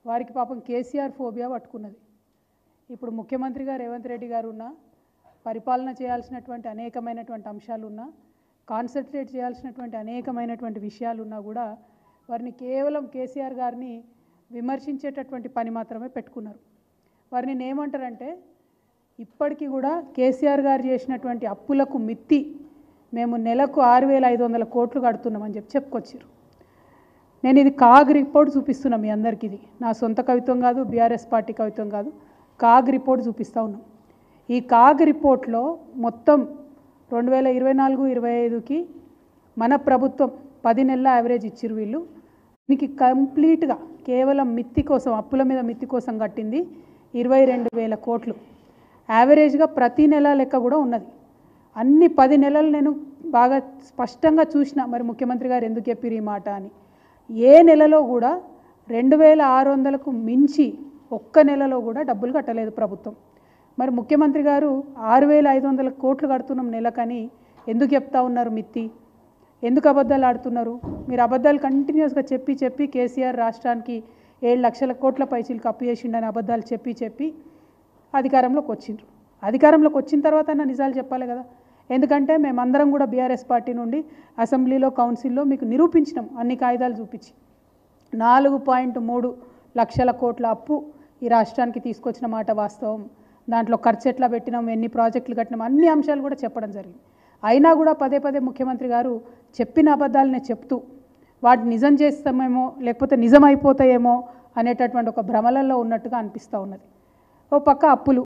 వారికి పాపం కేసీఆర్ ఫోబియా పట్టుకున్నది. ఇప్పుడు ముఖ్యమంత్రిగా రేవంత్ రెడ్డి గారు ఉన్న పరిపాలన చేయాల్సినటువంటి అనేకమైనటువంటి అంశాలు ఉన్నా, కాన్సన్ట్రేట్ చేయాల్సినటువంటి అనేకమైనటువంటి విషయాలు ఉన్నా కూడా వారిని కేవలం కేసీఆర్ గారిని విమర్శించేటటువంటి పని మాత్రమే పెట్టుకున్నారు. వారిని ఏమంటారంటే, ఇప్పటికీ కూడా కేసీఆర్ గారు చేసినటువంటి అప్పులకు మిత్తి మేము నెలకు 6,500 కోట్లు కడుతున్నామని చెప్పుకొచ్చారు. నేను ఇది కాగ్ రిపోర్ట్ చూపిస్తున్నా మీ అందరికీ. ఇది నా సొంత కవిత్వం కాదు, బీఆర్ఎస్ పార్టీ కవిత్వం కాదు, కాగ్ రిపోర్ట్ చూపిస్తూ ఉన్నాం. ఈ కాగ్ రిపోర్ట్లో మొత్తం 2024-25కి మన ప్రభుత్వం 10 నెలల యావరేజ్ ఇచ్చిరు. వీళ్ళు దీనికి కంప్లీట్గా కేవలం మిత్తి కోసం, అప్పుల మీద మిత్తి కోసం కట్టింది 22,000 కోట్లు. యావరేజ్గా ప్రతి నెల లెక్క కూడా ఉన్నది. అన్ని 10 నెలలు నేను బాగా స్పష్టంగా చూసిన. మరి ముఖ్యమంత్రి గారు ఎందుకు చెప్పారు ఈ మాట అని. ఏ నెలలో కూడా 2,600కు మించి ఒక్క నెలలో కూడా డబ్బులు కట్టలేదు ప్రభుత్వం. మరి ముఖ్యమంత్రి గారు 6,500 కోట్లు కడుతున్నాం నెలకని ఎందుకు చెప్తా ఉన్నారు మిత్తి? ఎందుకు అబద్ధాలు ఆడుతున్నారు? మీరు అబద్ధాలు కంటిన్యూస్గా చెప్పి కేసీఆర్ రాష్ట్రానికి 7 లక్షల కోట్ల పైచీలకు అప్పు చేసిండని అబద్ధాలు చెప్పి అధికారంలోకి వచ్చిండ్రు. అధికారంలోకి వచ్చిన తర్వాత నిజాలు చెప్పాలి కదా. ఎందుకంటే మేమందరం కూడా బీఆర్ఎస్ పార్టీ నుండి అసెంబ్లీలో, కౌన్సిల్లో మీకు నిరూపించినాం అన్ని కాగితాలు చూపించి. 4.3 లక్షల కోట్ల అప్పు ఈ రాష్ట్రానికి తీసుకొచ్చిన మాట వాస్తవం. దాంట్లో ఖర్చు ఎట్లా పెట్టినాం, ఎన్ని ప్రాజెక్టులు కట్టినాం, అన్ని అంశాలు కూడా చెప్పడం జరిగింది. అయినా కూడా పదే ముఖ్యమంత్రి గారు చెప్పిన అబద్ధాలనే చెప్తూ వాటిని నిజం చేస్తామేమో లేకపోతే నిజం అయిపోతాయేమో అనేటటువంటి ఒక భ్రమలలో ఉన్నట్టుగా అనిపిస్తూ ఉన్నది. ఓ పక్క అప్పులు,